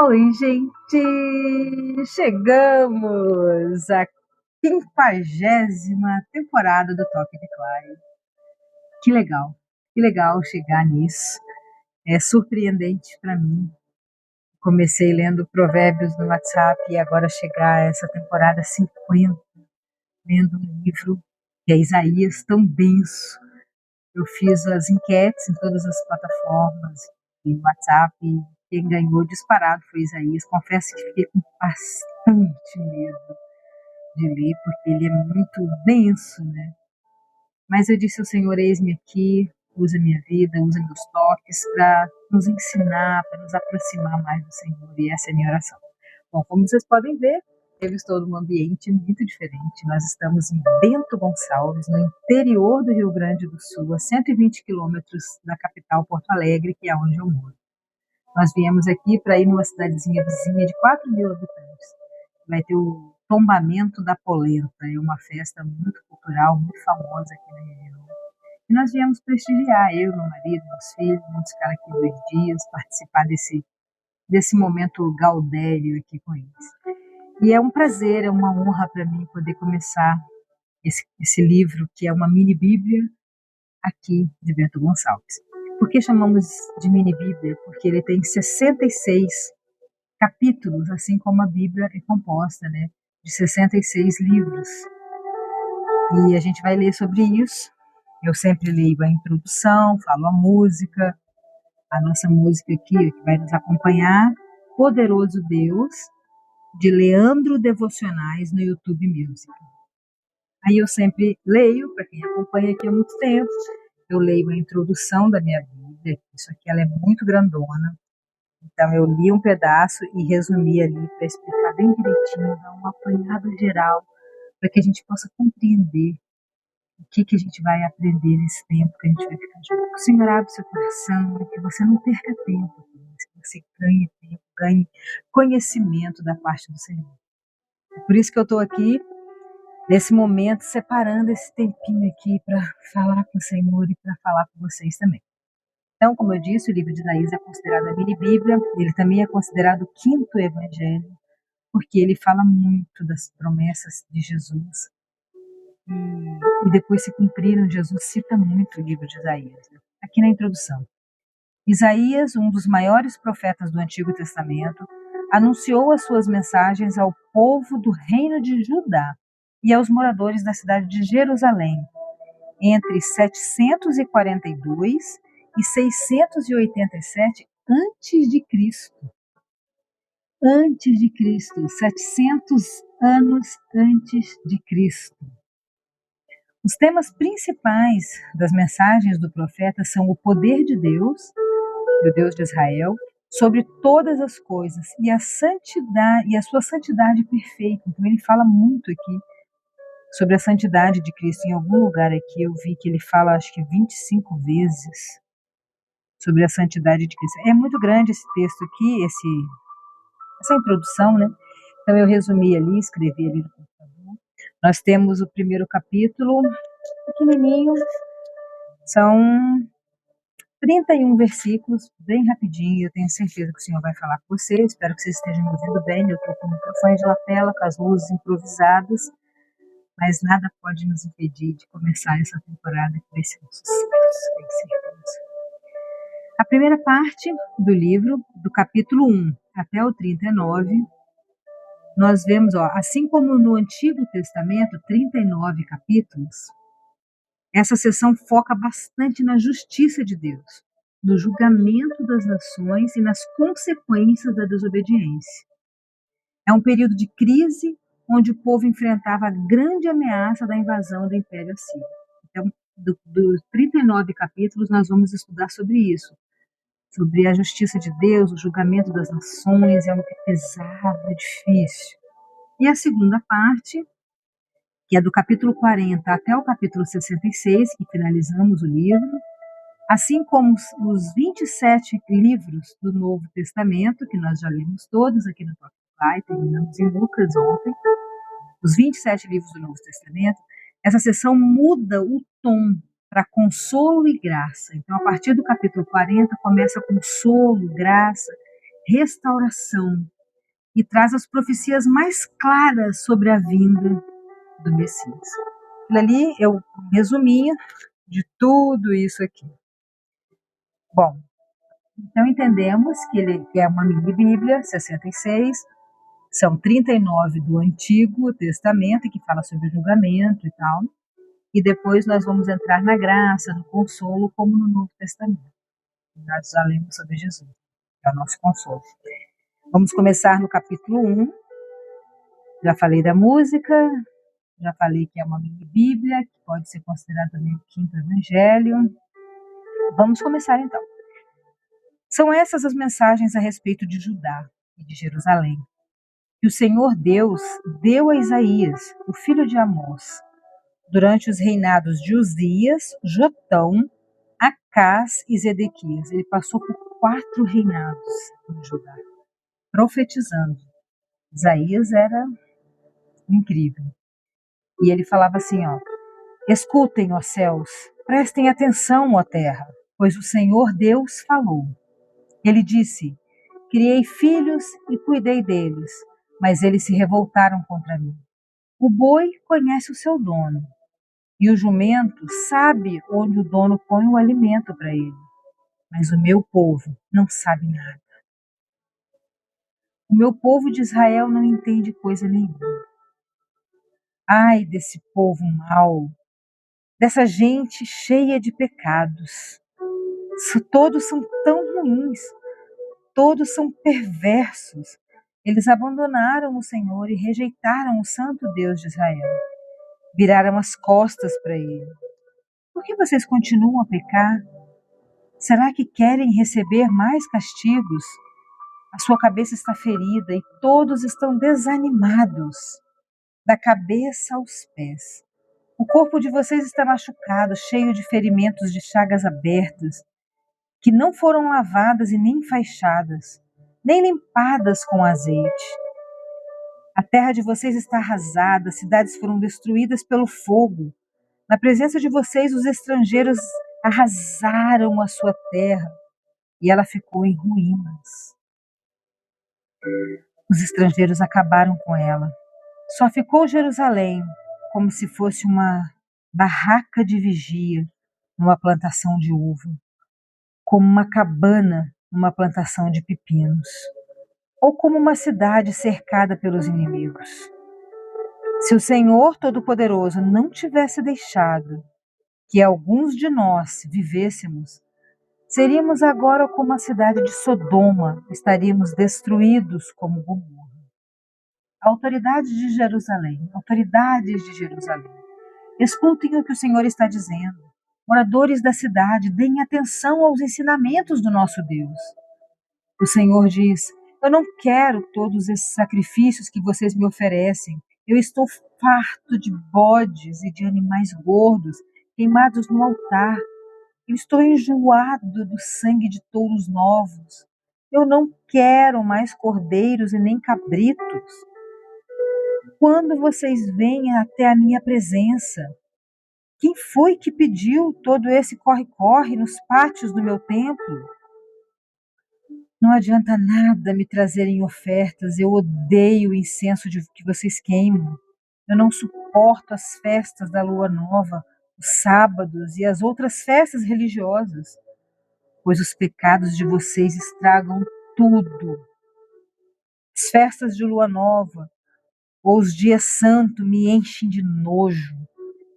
Oi, gente! Chegamos à 50ª temporada do Toque de Clay. Que legal chegar nisso. É surpreendente para mim. Comecei lendo Provérbios no WhatsApp e agora chegar a essa temporada 50, lendo um livro que é Isaías, tão denso. Eu fiz as enquetes em todas as plataformas e no WhatsApp. Quem ganhou disparado foi Isaías. Confesso que fiquei com bastante medo de ler, porque ele é muito denso, né? Mas eu disse ao Senhor, eis-me aqui, usa minha vida, usa meus toques para nos ensinar, para nos aproximar mais do Senhor. E essa é a minha oração. Bom, como vocês podem ver, eu estou num ambiente muito diferente. Nós estamos em Bento Gonçalves, no interior do Rio Grande do Sul, a 120 quilômetros da capital Porto Alegre, que é onde eu moro. Nós viemos aqui para ir numa cidadezinha vizinha de 4.000 habitantes. Vai ter o tombamento da polenta, é uma festa muito cultural, muito famosa aqui na região. E nós viemos prestigiar, eu, meu marido, meus filhos, vamos ficar aqui 2 dias, participar desse momento gaudério aqui com eles. E é um prazer, é uma honra para mim poder começar esse livro, que é uma mini bíblia aqui de Bento Gonçalves. Por que chamamos de mini bíblia? Porque ele tem 66 capítulos, assim como a Bíblia é composta, né, de 66 livros. E a gente vai ler sobre isso. Eu sempre leio a introdução, falo a música, a nossa música aqui que vai nos acompanhar, Poderoso Deus, de Leandro Devocionais no YouTube Music. Aí eu sempre leio, para quem acompanha aqui há muito tempo, eu leio a introdução da minha Bíblia, isso aqui ela é muito grandona, então eu li um pedaço e resumi ali para explicar bem direitinho, dar um apanhado geral, para que a gente possa compreender o que a gente vai aprender nesse tempo que a gente vai ficar junto. Que o Senhor abre seu coração, que você não perca tempo, mas que você ganhe tempo, ganhe conhecimento da parte do Senhor. É por isso que eu estou aqui, nesse momento, separando esse tempinho aqui para falar com o Senhor e para falar com vocês também. Então, como eu disse, o livro de Isaías é considerado a mini Bíblia, ele também é considerado o 5º evangelho, porque ele fala muito das promessas de Jesus. E depois se cumpriram, Jesus cita muito o livro de Isaías. Aqui na introdução. Isaías, um dos maiores profetas do Antigo Testamento, anunciou as suas mensagens ao povo do reino de Judá e aos moradores da cidade de Jerusalém, entre 742 e 687 antes de Cristo. Antes de Cristo, 700 anos antes de Cristo. Os temas principais das mensagens do profeta são o poder de Deus, do Deus de Israel, sobre todas as coisas e a santidade e a sua santidade perfeita. Então ele fala muito aqui sobre a santidade de Cristo. Em algum lugar aqui eu vi que ele fala, acho que 25 vezes sobre a santidade de Cristo. É muito grande esse texto aqui, essa introdução, né? Então eu resumi ali, escrevi ali no computador. Nós temos o primeiro capítulo, pequenininho, são 31 versículos, bem rapidinho. Eu tenho certeza que o Senhor vai falar com você. Espero que vocês estejam me ouvindo bem. Eu estou com o microfone de lapela, com as luzes improvisadas, mas nada pode nos impedir de começar essa temporada que vai ser um sucesso, tenho certeza. A primeira parte do livro, do capítulo 1 até o 39, nós vemos, assim como no Antigo Testamento, 39 capítulos, essa seção foca bastante na justiça de Deus, no julgamento das nações e nas consequências da desobediência. É um período de crise onde o povo enfrentava a grande ameaça da invasão do Império Assírio. Então, dos 39 capítulos, nós vamos estudar sobre isso, sobre a justiça de Deus, o julgamento das nações. É pesado, é difícil. E a segunda parte, que é do capítulo 40 até o capítulo 66, que finalizamos o livro, assim como os 27 livros do Novo Testamento, que nós já lemos todos aqui no Toque de Clay, terminamos em Lucas ontem, os 27 livros do Novo Testamento, essa sessão muda o tom para consolo e graça. Então, a partir do capítulo 40, começa consolo, graça, restauração e traz as profecias mais claras sobre a vinda do Messias. Aquilo ali é um resuminho de tudo isso aqui. Bom, então entendemos que ele é uma mini Bíblia, 66, são 39 do Antigo Testamento, que fala sobre o julgamento e tal, e depois nós vamos entrar na graça, no consolo, como no Novo Testamento. Nós já lemos sobre Jesus, que é o nosso consolo. Vamos começar no capítulo 1, já falei da música, já falei que é uma mini Bíblia, que pode ser considerada também o quinto evangelho. Vamos começar então. São essas as mensagens a respeito de Judá e de Jerusalém, que o Senhor Deus deu a Isaías, o filho de Amós, durante os reinados de Uzias, Jotão, Acás e Zedequias. Ele passou por 4 reinados em Judá, profetizando. Isaías era incrível. E ele falava assim, escutem, ó céus, prestem atenção, ó terra, pois o Senhor Deus falou. Ele disse, criei filhos e cuidei deles, mas eles se revoltaram contra mim. O boi conhece o seu dono, e o jumento sabe onde o dono põe o alimento para ele. Mas o meu povo não sabe nada. O meu povo de Israel não entende coisa nenhuma. Ai desse povo mau, dessa gente cheia de pecados. Todos são tão ruins, todos são perversos. Eles abandonaram o Senhor e rejeitaram o Santo Deus de Israel. Viraram as costas para ele. Por que vocês continuam a pecar? Será que querem receber mais castigos? A sua cabeça está ferida e todos estão desanimados, da cabeça aos pés. O corpo de vocês está machucado, cheio de ferimentos de chagas abertas, que não foram lavadas e nem enfaixadas, nem limpadas com azeite. A terra de vocês está arrasada, as cidades foram destruídas pelo fogo. Na presença de vocês, os estrangeiros arrasaram a sua terra e ela ficou em ruínas. Os estrangeiros acabaram com ela. Só ficou Jerusalém, como se fosse uma barraca de vigia numa plantação de uva, como uma cabana numa plantação de pepinos, ou como uma cidade cercada pelos inimigos. Se o Senhor Todo-Poderoso não tivesse deixado que alguns de nós vivêssemos, seríamos agora como a cidade de Sodoma, estaríamos destruídos como Gomorra. Autoridades de Jerusalém, escutem o que o Senhor está dizendo. Moradores da cidade, deem atenção aos ensinamentos do nosso Deus. O Senhor diz, eu não quero todos esses sacrifícios que vocês me oferecem. Eu estou farto de bodes e de animais gordos, queimados no altar. Eu estou enjoado do sangue de touros novos. Eu não quero mais cordeiros e nem cabritos. Quando vocês vêm até a minha presença, quem foi que pediu todo esse corre-corre nos pátios do meu templo? Não adianta nada me trazerem ofertas, eu odeio o incenso que vocês queimam. Eu não suporto as festas da lua nova, os sábados e as outras festas religiosas, pois os pecados de vocês estragam tudo. As festas de lua nova ou os dias santos me enchem de nojo.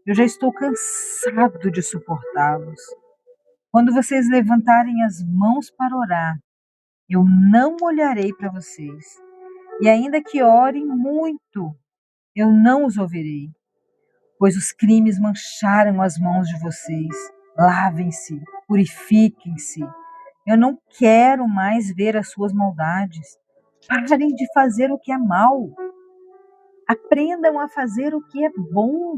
Eu já estou cansado de suportá-los. Quando vocês levantarem as mãos para orar, eu não olharei para vocês. E ainda que orem muito, eu não os ouvirei. Pois os crimes mancharam as mãos de vocês. Lavem-se, purifiquem-se. Eu não quero mais ver as suas maldades. Parem de fazer o que é mal. Aprendam a fazer o que é bom.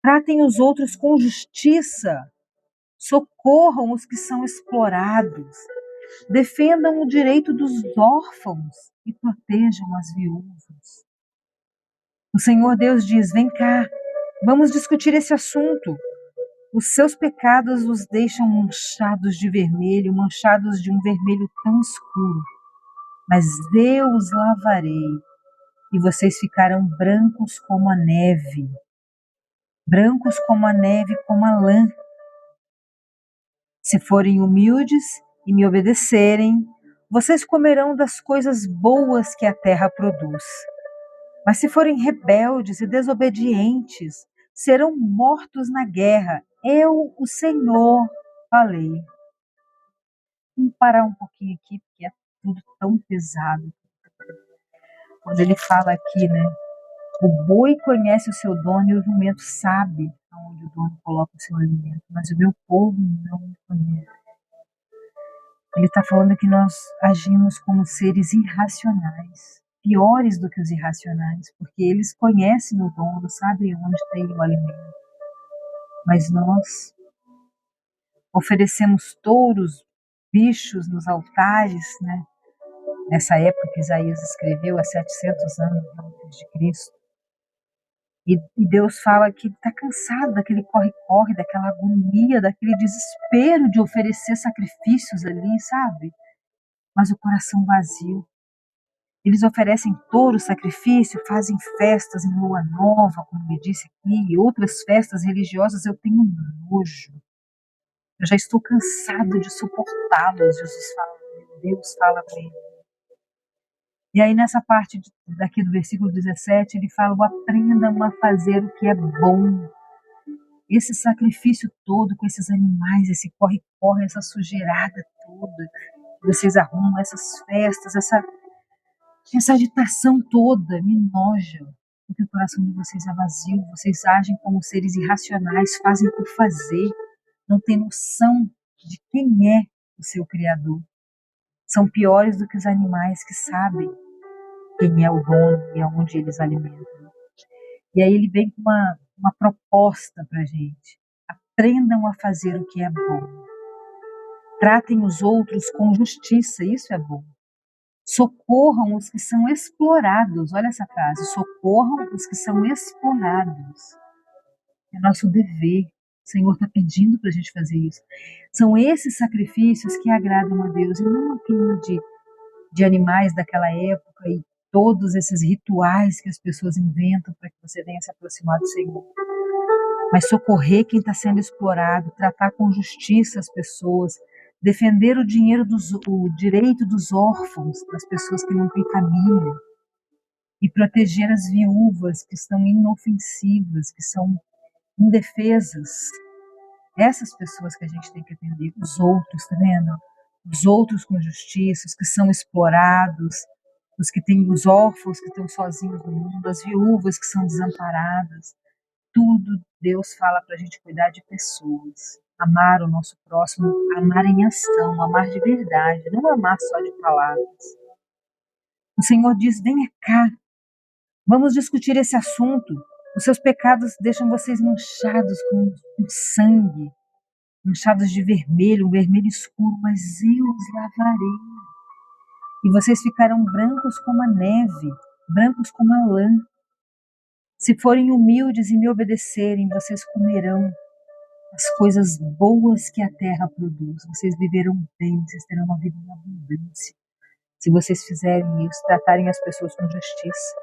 Tratem os outros com justiça. Socorram os que são explorados. Defendam o direito dos órfãos e protejam as viúvas. O Senhor Deus diz, vem cá, vamos discutir esse assunto. Os seus pecados os deixam manchados de vermelho, manchados de um vermelho tão escuro mas eu os lavarei, e vocês ficarão brancos como a neve, como a lã. Se forem humildes e me obedecerem, vocês comerão das coisas boas que a terra produz. Mas se forem rebeldes e desobedientes, serão mortos na guerra. Eu, o Senhor, falei. Vamos parar um pouquinho aqui, porque é tudo tão pesado. Quando ele fala aqui, né? O boi conhece o seu dono e o jumento sabe aonde o dono coloca o seu alimento, mas o meu povo não me conhece. Ele está falando que nós agimos como seres irracionais, piores do que os irracionais, porque eles conhecem o dono, sabem onde tem o alimento. Mas nós oferecemos touros, bichos nos altares, né? Nessa época que Isaías escreveu, há 700 anos antes de Cristo. E Deus fala que ele está cansado daquele corre-corre, daquela agonia, daquele desespero de oferecer sacrifícios ali, sabe? Mas o coração vazio. Eles oferecem touro, sacrifício, fazem festas em lua nova, como me disse aqui, e outras festas religiosas. Eu tenho nojo. Eu já estou cansado de suportá-los, Deus fala para ele. E aí nessa parte daqui do versículo 17, ele fala: aprendam a fazer o que é bom. Esse sacrifício todo com esses animais, esse corre-corre, essa sujeirada toda, vocês arrumam essas festas, essa agitação toda me noja, porque o coração de vocês é vazio, vocês agem como seres irracionais, fazem por fazer, não têm noção de quem é o seu Criador. São piores do que os animais que sabem quem é o dono e aonde eles alimentam. E aí ele vem com uma proposta para a gente. Aprendam a fazer o que é bom. Tratem os outros com justiça, isso é bom. Socorram os que são explorados. Olha essa frase: socorram os que são explorados. É nosso dever. O Senhor está pedindo para a gente fazer isso. São esses sacrifícios que agradam a Deus, e não aquilo de animais daquela época e todos esses rituais que as pessoas inventam para que você venha se aproximar do Senhor. Mas socorrer quem está sendo explorado, tratar com justiça as pessoas, defender o direito dos órfãos, das pessoas que não têm família, e proteger as viúvas que estão inofensivas, que são indefesas. Essas pessoas que a gente tem que atender, os outros, tá vendo? Os outros com justiça, os que são explorados, os que têm os órfãos que estão sozinhos no mundo, as viúvas que são desamparadas. Tudo Deus fala para a gente cuidar de pessoas, amar o nosso próximo, amar em ação, amar de verdade, não amar só de palavras. O Senhor diz: venha cá, vamos discutir esse assunto. Os seus pecados deixam vocês manchados com sangue, manchados de vermelho, um vermelho escuro, mas eu os lavarei. E vocês ficarão brancos como a neve, brancos como a lã. Se forem humildes e me obedecerem, vocês comerão as coisas boas que a terra produz. Vocês viverão bem, vocês terão uma vida em abundância. Se vocês fizerem isso, tratarem as pessoas com justiça.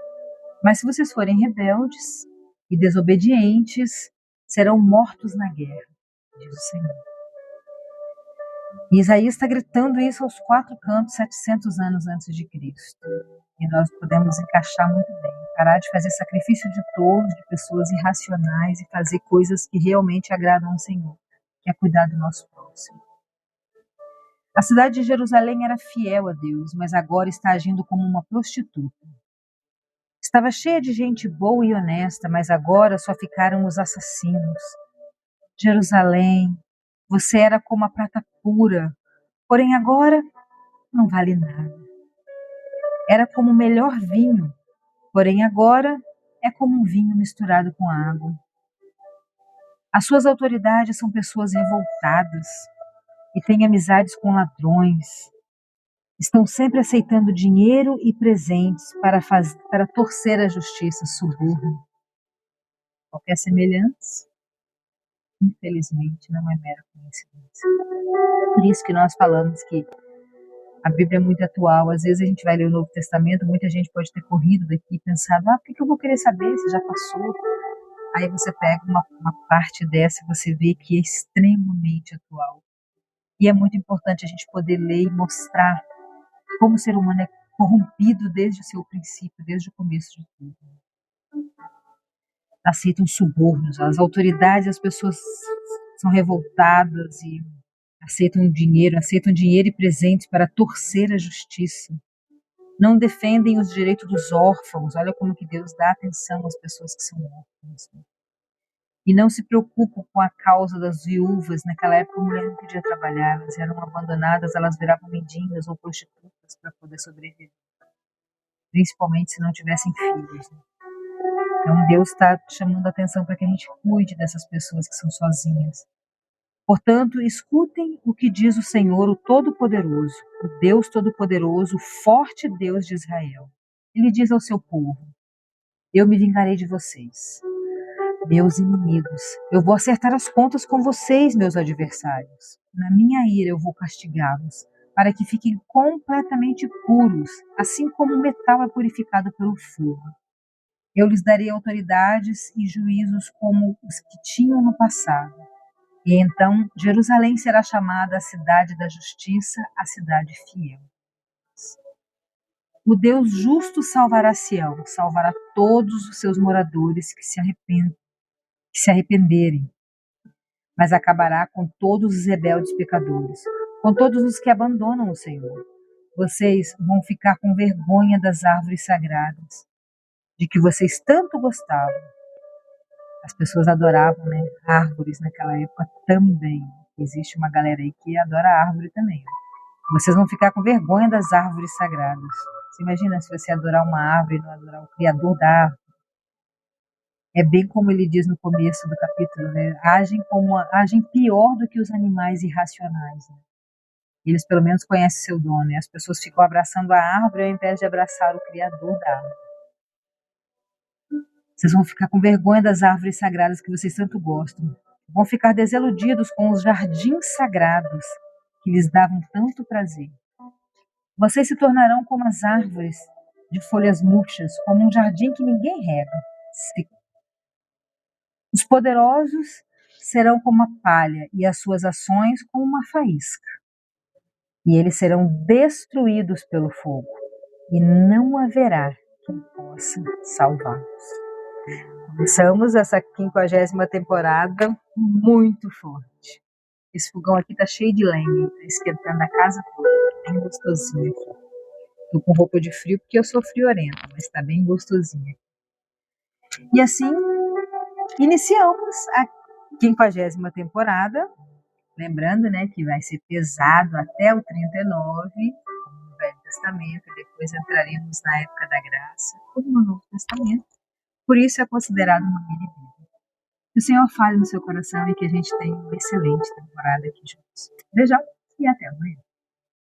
Mas se vocês forem rebeldes e desobedientes, serão mortos na guerra, diz o Senhor. E Isaías está gritando isso aos quatro cantos, 700 anos antes de Cristo. E nós podemos encaixar muito bem. Parar de fazer sacrifício de touros, de pessoas irracionais, e fazer coisas que realmente agradam ao Senhor, que é cuidar do nosso próximo. A cidade de Jerusalém era fiel a Deus, mas agora está agindo como uma prostituta. Estava cheia de gente boa e honesta, mas agora só ficaram os assassinos. Jerusalém, você era como a prata pura, porém agora não vale nada. Era como o melhor vinho, porém agora é como um vinho misturado com água. As suas autoridades são pessoas revoltadas e têm amizades com ladrões. Estão sempre aceitando dinheiro e presentes para torcer a justiça, suborno. Qualquer semelhança, infelizmente, não é mera coincidência. Por isso que nós falamos que A Bíblia é muito atual. Às vezes a gente vai ler o Novo Testamento, muita gente pode ter corrido daqui e pensado, por que eu vou querer saber se já passou? Aí você pega uma parte dessa e você vê que é extremamente atual. E é muito importante a gente poder ler e mostrar como o ser humano é corrompido desde o seu princípio, desde o começo de tudo. Aceitam subornos, as autoridades, as pessoas são revoltadas e aceitam dinheiro e presentes para torcer a justiça. Não defendem os direitos dos órfãos. Olha como que Deus dá atenção às pessoas que são órfãs. E não se preocupam com a causa das viúvas. Naquela época a mulher não podia trabalhar, elas eram abandonadas, elas viravam mendigas ou prostitutas para poder sobreviver. Principalmente se não tivessem filhos. Então Deus está chamando a atenção para que a gente cuide dessas pessoas que são sozinhas. Portanto, escutem o que diz o Senhor, o Todo-Poderoso, o Deus Todo-Poderoso, o forte Deus de Israel. Ele diz ao seu povo: eu me vingarei de vocês, meus inimigos. Eu vou acertar as contas com vocês, meus adversários. Na minha ira eu vou castigá-los, para que fiquem completamente puros, assim como o metal é purificado pelo fogo. Eu lhes darei autoridades e juízos como os que tinham no passado. E então Jerusalém será chamada a cidade da justiça, a cidade fiel. O Deus justo salvará Sião, salvará todos os seus moradores que se arrependerem, mas acabará com todos os rebeldes pecadores, com todos os que abandonam o Senhor. Vocês vão ficar com vergonha das árvores sagradas, de que vocês tanto gostavam. As pessoas adoravam, árvores naquela época também. Existe uma galera aí que adora árvore também. Vocês vão ficar com vergonha das árvores sagradas. Você imagina se você adorar uma árvore e não adorar o Criador da árvore? É bem como ele diz no começo do capítulo, agem pior do que os animais irracionais. Eles pelo menos conhecem seu dono, e as pessoas ficam abraçando a árvore ao invés de abraçar o Criador da árvore. Vocês vão ficar com vergonha das árvores sagradas que vocês tanto gostam. Vão ficar desiludidos com os jardins sagrados que lhes davam tanto prazer. Vocês se tornarão como as árvores de folhas murchas, como um jardim que ninguém rega. Os poderosos serão como a palha e as suas ações como uma faísca. E eles serão destruídos pelo fogo, e não haverá quem possa salvá-los. Começamos essa 50ª temporada muito forte. Esse fogão aqui tá cheio de lenha, tá esquentando a casa toda, tá bem gostosinho aqui. Tô com roupa de frio porque eu sou friorenta, mas tá bem gostosinho. E assim, iniciamos a 50ª temporada, lembrando, que vai ser pesado até o 39, como no Velho Testamento, e depois entraremos na época da graça, como no Novo Testamento. Por isso é considerado uma mini-bíblia. Que o Senhor fale no seu coração e que a gente tenha uma excelente temporada aqui juntos. Beijão e até amanhã.